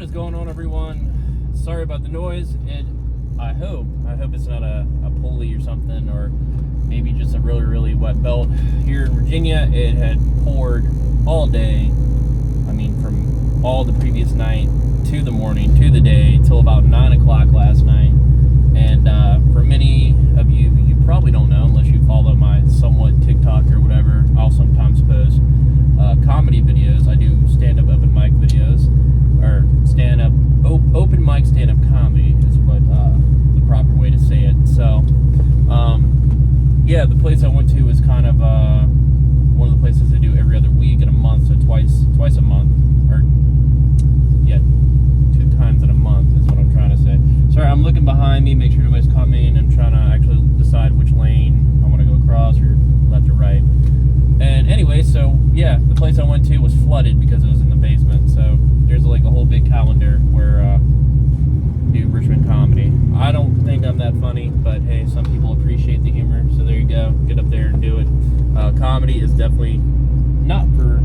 What is going on, everyone? Sorry about the noise. I hope it's not a pulley or something, or maybe just a really wet belt. Here in Virginia, it had poured all day. I mean, from all the previous night to the morning to the day till about 9 o'clock last night. And for many of you, you probably don't know unless you follow my somewhat TikTok or whatever. I'll sometimes post comedy videos. I do stand-up open mic videos, or open mic stand-up comedy is what the proper way to say it. So yeah, the place I went to was kind of one of the places I do every other week in a month, so twice a month, or yeah, 2 times in a month is what I'm trying to say. Sorry, I'm looking behind me, make sure nobody's coming. I'm trying to actually decide which lane I want to go across, or left or right. And anyway, so yeah, the place I went to was flooded because it was in the basement. So there's like a whole big calendar where do Richmond comedy. I don't think I'm that funny, but hey, some people appreciate the humor, so there you go. Get up there and do it. Comedy is definitely not for.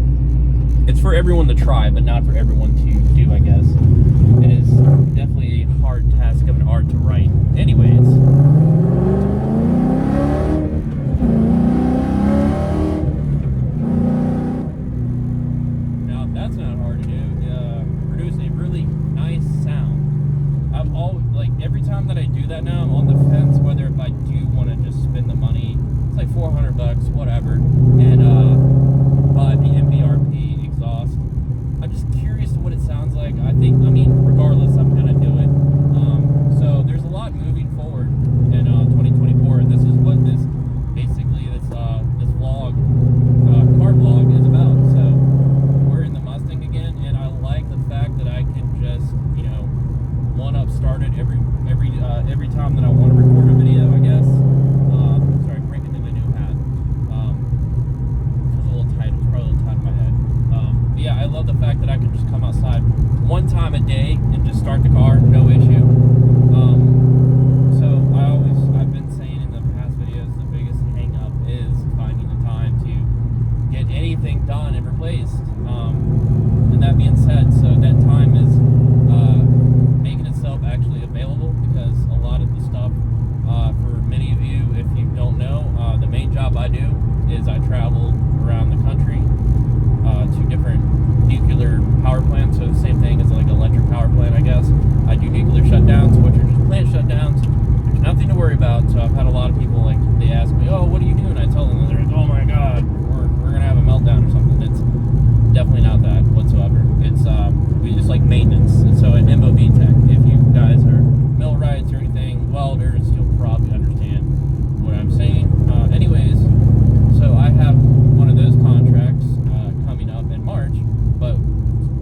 It's for everyone to try, but not for everyone to do, I guess. It is definitely a hard task of an art to write. Anyways. Now, that's not hard to do. Produce a really nice sound. Every time that I do that now, I'm on the fence whether if I do want to just spend the money. It's like $400, whatever, and buy the MBRP exhaust. I'm just curious what it sounds like. I mean, regardless, I'm gonna do it. So there's a lot moving forward in 2024, and this is what this vlog, car vlog is about. So we're in the Mustang again, and I like the fact that I can just, one-up start it every time that I want to record a video, I guess. Sorry, breaking into my new hat. It was a little tight. It was probably a little tight in my head. Yeah, I love the fact that I can just come outside one time a day and just start the car, no issue. So I've been saying in the past videos, the biggest hang-up is finding the time to get anything done and replaced. And that being said, so that time is making itself actually available, because a lot of the stuff, for many of you, if you don't know, the main job I do is I travel around the country to different nuclear power plants. So the same thing as like an electric power plant, I guess. I do nuclear shutdowns, which are just plant shutdowns. There's nothing to worry about. So I've had a lot of people, like, they ask me, oh, what do you do? And I tell them, they're like, oh my God, we're gonna have a meltdown or something. It's definitely not that whatsoever. It's we just like maintenance. And so at MOV Tech, if you guys are millwrights or anything, welders, you'll probably understand what I'm saying. Anyways, so I have one of those contracts coming up in March, but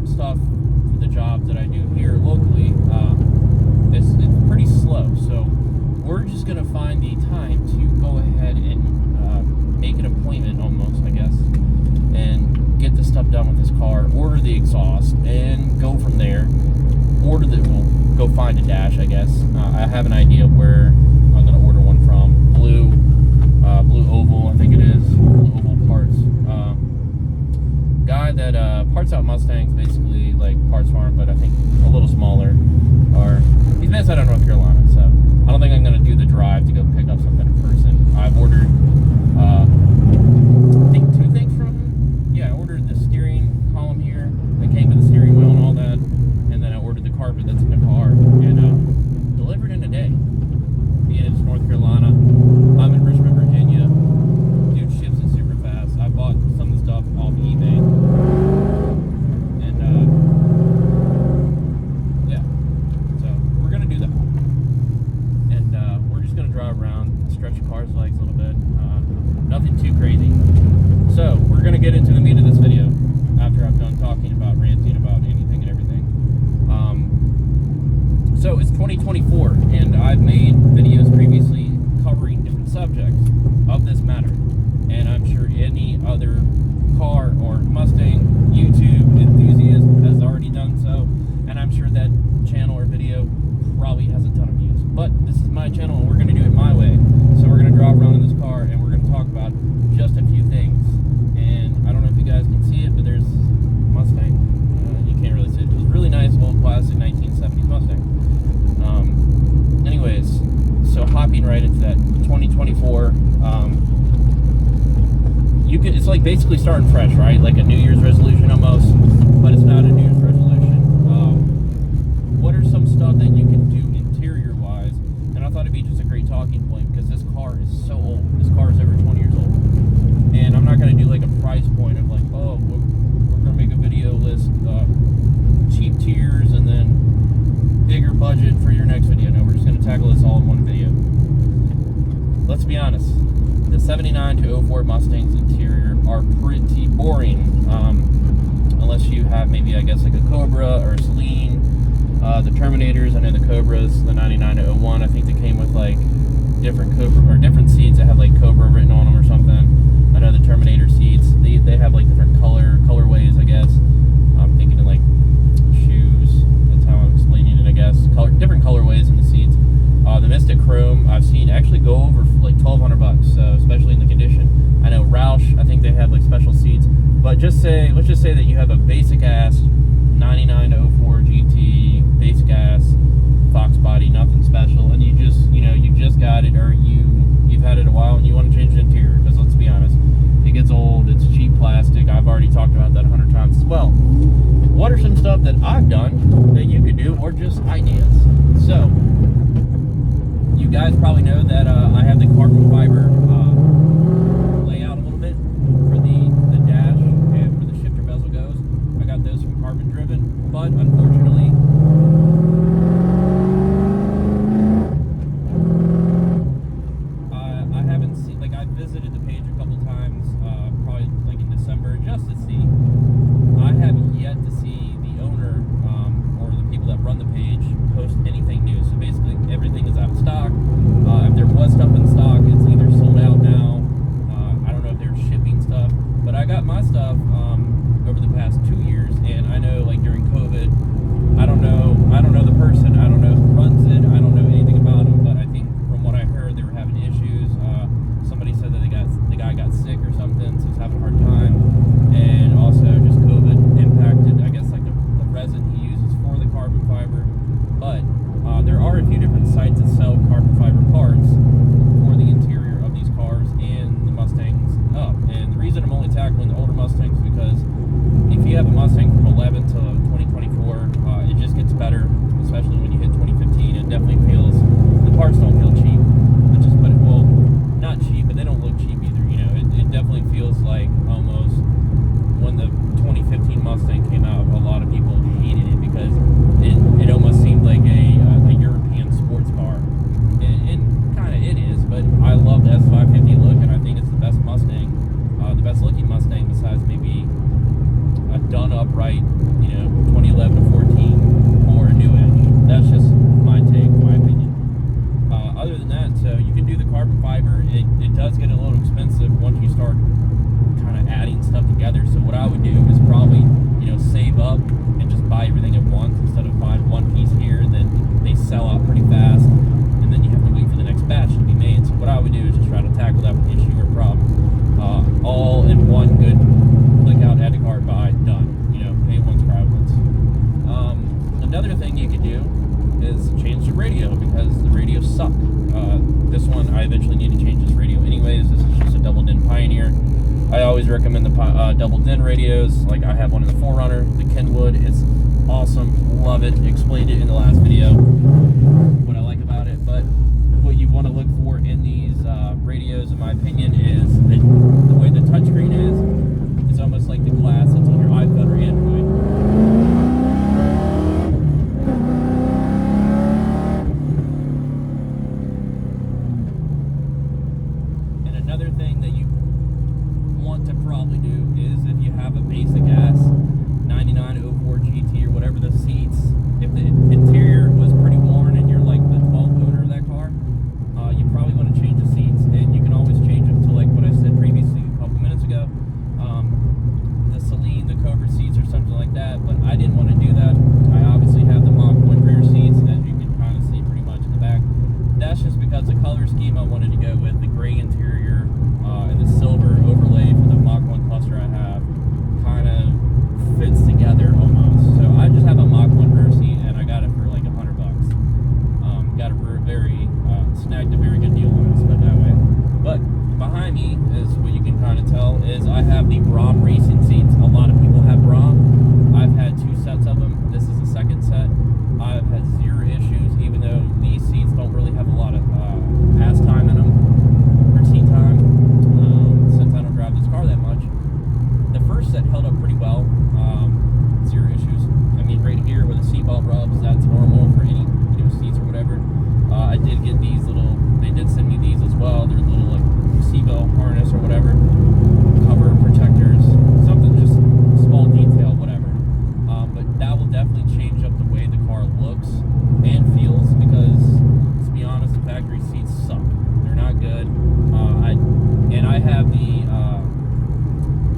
stuff for the jobs that I do here locally, it's pretty slow. So we're just gonna find the time to go ahead and make an appointment, almost, I guess, and get the stuff done with this car, order the exhaust, and go from there. Go find a dash, I guess. I have an idea of where I'm gonna order one from. Blue Oval, I think it is. Blue Oval Parts. Guy that parts out Mustangs, basically like Parts Farm, but I think a little smaller. Or he's based out of North Carolina, so I don't think I'm gonna do the drive to go pick up something in person. I've ordered I think 2 things from him. Yeah, I ordered the steering column here that came with the steering wheel and all that, and then I ordered the carpet that's in the car, and delivered in a day. Being it's North Carolina, I'm in Richmond, Virginia. Dude ships it super fast. I bought some of the stuff off eBay, and yeah, so we're gonna do that, and we're just gonna drive around, stretch the car's legs a little bit. it's like basically starting fresh, right? Like a New Year's resolution almost, but it's not a New Year's resolution. What are some stuff that you can do interior wise? And I thought it'd be just a great talking point because this car is so old. This car is over 20 years old, and I'm not going to do like a price point of like, oh, we're going to make a video list, cheap tiers, and then bigger budget for your next video. No, we're just going to tackle this all in one video. Let's be honest. The 79 to 04 Mustangs interior are pretty boring, unless you have maybe, I guess, like a Cobra or a Celine. The Terminators, I know the Cobras, the 99 to 01, I think they came with like different Cobra or different seats that have like Cobra written on them or something. I know the Terminator seats, they have like different colorways, I guess. I'm thinking of like shoes. That's how I'm explaining it, I guess. Different colorways in the seats. The Mystic Chrome I've seen actually go over for like $1,200, so especially in the condition. I know Roush, I think they had like special seats, but let's just say that you have a basic ass 99 to 04 GT, basic ass Fox body, nothing special, and you just got it, or you've had it a while and you want to change the interior, because let's be honest, it gets old, it's cheap plastic. I've already talked about that 100 times as well. What are some stuff that I've done that you could do, or just ideas? So you guys probably know that I have the carbon fiber layout a little bit for the dash and where the shifter bezel goes. I got those from Carbon Driven, but unfortunately, I haven't seen, like, I visited the page a couple times, probably like in December, just to see. I haven't yet to see the owner or the people that run the page post anything new. So basically everything is out of stock. If there was stuff in stock, it's either sold out now. I don't know if they're shipping stuff, but I got my stuff over the past 2 years, and I know, like, during COVID, I don't know the person, I don't know who runs it, I don't know anything about them, but I think from what I heard, they were having issues. Somebody said that the guy got sick or something, so he's having a hard time, and also just COVID impacted, I guess, like the resin he uses for the carbon fiber. But there are a few different sites that sell carbon fiber parts for the interior of these cars and the Mustangs up. And the reason I'm only tackling the older Mustangs is because if you have a Mustang from 11 to 2024, it just gets better, especially when you hit 2015. It definitely feels, the parts don't feel cheap. Let's just put it, well, not cheap, but they don't look cheap either. You know, it definitely feels like almost when the 2015 Mustang came out, a lot of people hated it because it almost seemed like a European sports car. And kind of it is, but I love the S550 look, and I think it's the best Mustang, the best looking Mustang besides maybe a done upright, 2011 to 14 or a new edge. That's just my take, my opinion. Other than that, so you can do the carbon fiber. It does get a little expensive once you start kind of adding stuff together. So what I would do is probably, save up and just buy everything at once instead of buying one piece here, and then they sell out pretty fast, and then you have to wait for the next batch to be made. So what I would do is just try to tackle that issue or problem all in one good click out, add to cart, buy, done. Pay once, cry once. Another thing you could do is change the radio, because the radios suck. This one, I eventually need to change this radio anyways. This is just a double din Pioneer. I always recommend the double din radios. Like, I have one in the 4Runner, the Kenwood. It's awesome, love it. Explained it in the last video, what I like about it. But what you want to look for in these radios, in my opinion, is the way the touchscreen is. It's almost like the glass that's on your iPhone or Android. And another thing that you want to probably do is, if you have a basic ass 99 04 GT or whatever, the seats, if the interior was pretty worn and you're like Brom racing seats. A lot of people have Brom. I've had 2 sets of them. This is the second set. I've had 0 issues, even though these seats don't really have a lot of pass time in them, or seat time, since I don't drive this car that much. The first set held up pretty well. 0 issues. I mean, right here where the seatbelt rubs, that's normal for any seats or whatever. I did get these little, they did send me these as well. They're little like seatbelt harness or whatever, cover protectors, something, just small detail, whatever. But that will definitely change up the way the car looks and feels, because to be honest, the factory seats suck. They're not good. I have the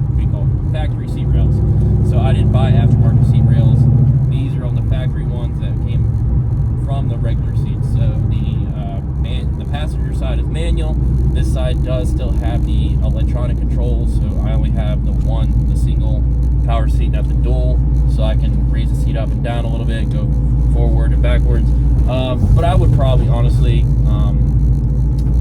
what do you call it? Factory seat rails. So I didn't buy aftermarket seat rails. These are on the factory ones that came from the regular seats. So the passenger side is manual. This side does still have the electronic controls. So I only have the single power seat, not the dual. So I can raise the seat up and down a little bit, go forward and backwards. But I would probably honestly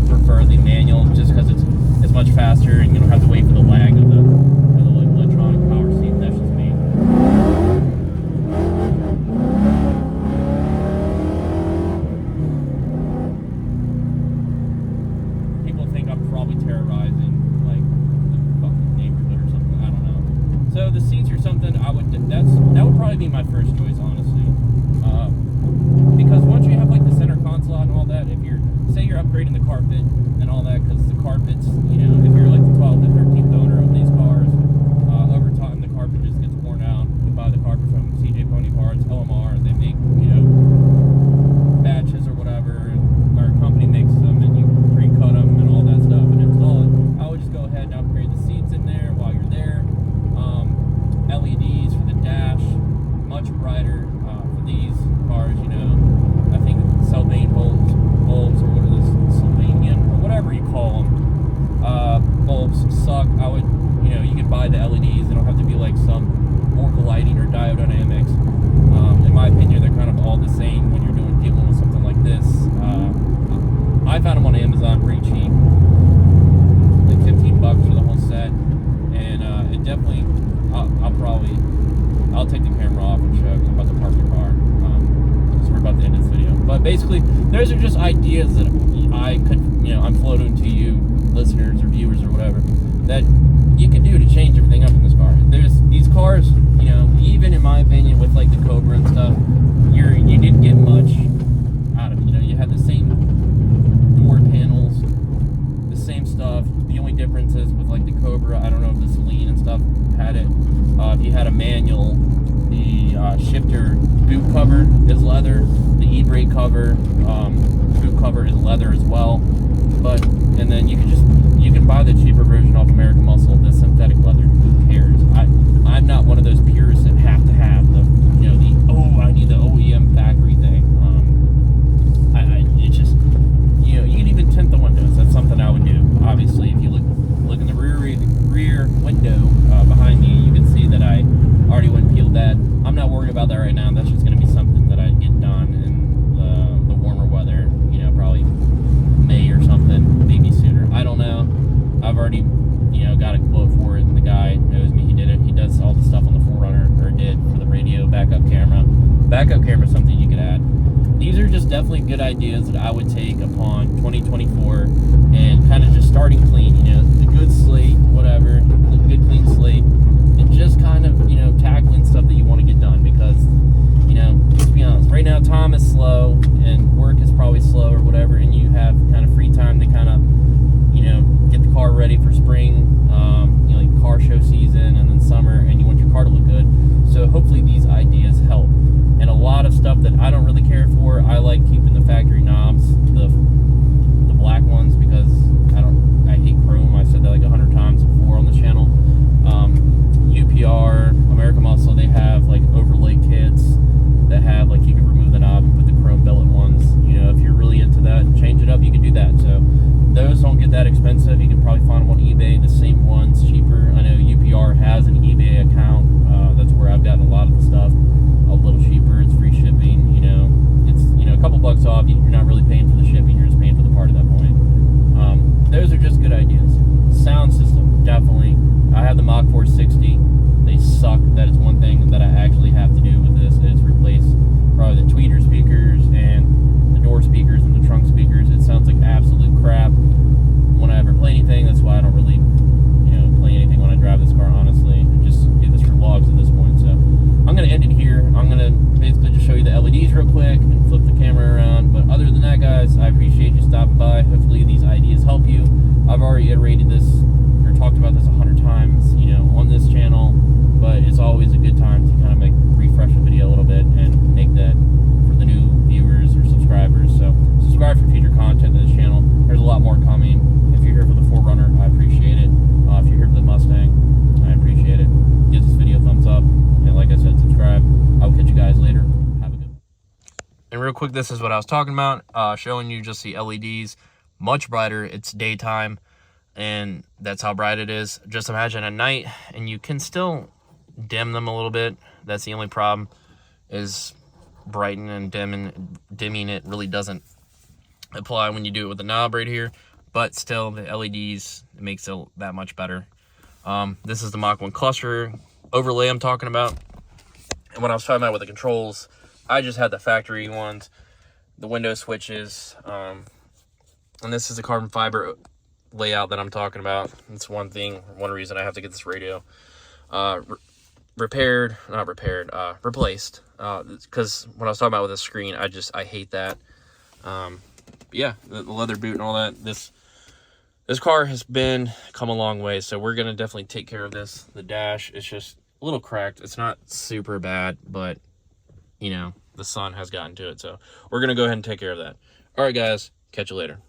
prefer the manual, just because it's much faster and you don't have to wait for the lag of the electronic power seat. That's just me. People think I'm probably terrorizing like the fucking neighborhood or something. I don't know. So the seats are something that would probably be my first choice, honestly. Because once you have like the center console and all that, if say you're upgrading the carpet and all that, because the carpets, if you're like the 12th or 13th owner of these cars, over time the carpet just gets worn out. You buy the carpet from CJ Pony Parts, LMR, they make, batches or whatever, and our company makes them, and you pre-cut them and all that stuff and install it. I would just go ahead and upgrade the seats in there while you're there. LEDs for the dash, much brighter for these cars, I think Sylvanian bulbs, or what are this, Sylvanian, or whatever you call them, bulbs suck. I would, you can buy the LEDs. They don't have to be like some Oracle lighting or diode dynamics. In my opinion, they're kind of all the same when you're dealing with something like this. I found them on Amazon pretty cheap, like $15 for the whole set, and it definitely, I'll take the camera off and show, because I'm about to park the car, because we're about to end this video. But basically, those are just ideas that I could, I'm floating to you, listeners or viewers or whatever, that you can do to change everything up in this car. There's these cars, even in my opinion, with like the Cobra and stuff, you didn't get much out of it. You had the same door panels, the same stuff. The only difference is with like the Cobra, I don't know if the Celine and stuff had it. If you had a manual, the shifter boot cover is leather. The e-brake cover, boot cover is leather as well. And then you can buy the cheaper version off American Muscle, the synthetic leather. Who cares? I'm not one of those purists that have to have I need the OEM factory thing. It's just, you can even tint the windows. That's something I would do. Obviously, if you look in the rear window behind me, you can see that I already went and peeled that. I'm not worried about that right now. That's just going to be something that I get done in the warmer weather. Probably May or something, maybe sooner. I don't know. I've already, got a quote for it. The guy knows me. He did it. He does all the stuff on the 4Runner, or did, for the radio backup camera. Backup camera is something you could add. These are just definitely good ideas that I would take upon 2024 and kind of just starting clean, the good slate, whatever, the good clean slate, and just kind of, tackling stuff that you want to get done, because, let's be honest, right now time is slow and work is probably slow or whatever, and you have kind of free time to kind of, get the car ready for spring, like car show season, and then summer, and you want your car to look good. So hopefully these ideas help. And a lot of stuff that I don't really care for, I like keeping the factory knobs, the black ones, because I hate chrome. I've said that like 100 times. Mach 460. They suck. That is one thing that I actually have to do with this, is replace probably the tweeter speakers and the door speakers and the trunk speakers. It sounds like absolute crap when I ever play anything. That's why I don't really, play anything when I drive this car, honestly. I just do this for vlogs at this point. So I'm going to end it here. I'm going to basically just show you the LEDs real quick and flip the camera around. But other than that, guys, I appreciate you stopping by. Hopefully these ideas help you. I've already iterated this or talked about this 100 times, on this channel, but it's always a good time to kind of refresh the video a little bit and make that for the new viewers or subscribers. So subscribe for future content to this channel. There's a lot more coming. If you're here for the 4Runner, I appreciate it. If you're here for the Mustang, I appreciate it. Give this video a thumbs up, and like I said, subscribe. I'll catch you guys later. Have a good one. And real quick, this is what I was talking about, showing you just the LEDs. Much brighter. It's daytime, and that's how bright it is. Just imagine at night, and you can still dim them a little bit. That's the only problem, is brightening and dimming it really doesn't apply when you do it with the knob right here. But still, the LEDs, it makes it that much better. This is the Mach 1 cluster overlay I'm talking about. And what I was talking about with the controls, I just had the factory ones, the window switches, and this is the carbon fiber layout that I'm talking about. It's one reason I have to get this radio replaced. Because what I was talking about with the screen, I hate that. Yeah, the leather boot and all that. This car has come a long way, so we're gonna definitely take care of this. The dash is just a little cracked. It's not super bad, but the sun has gotten to it, so we're gonna go ahead and take care of that. All right, guys, catch you later.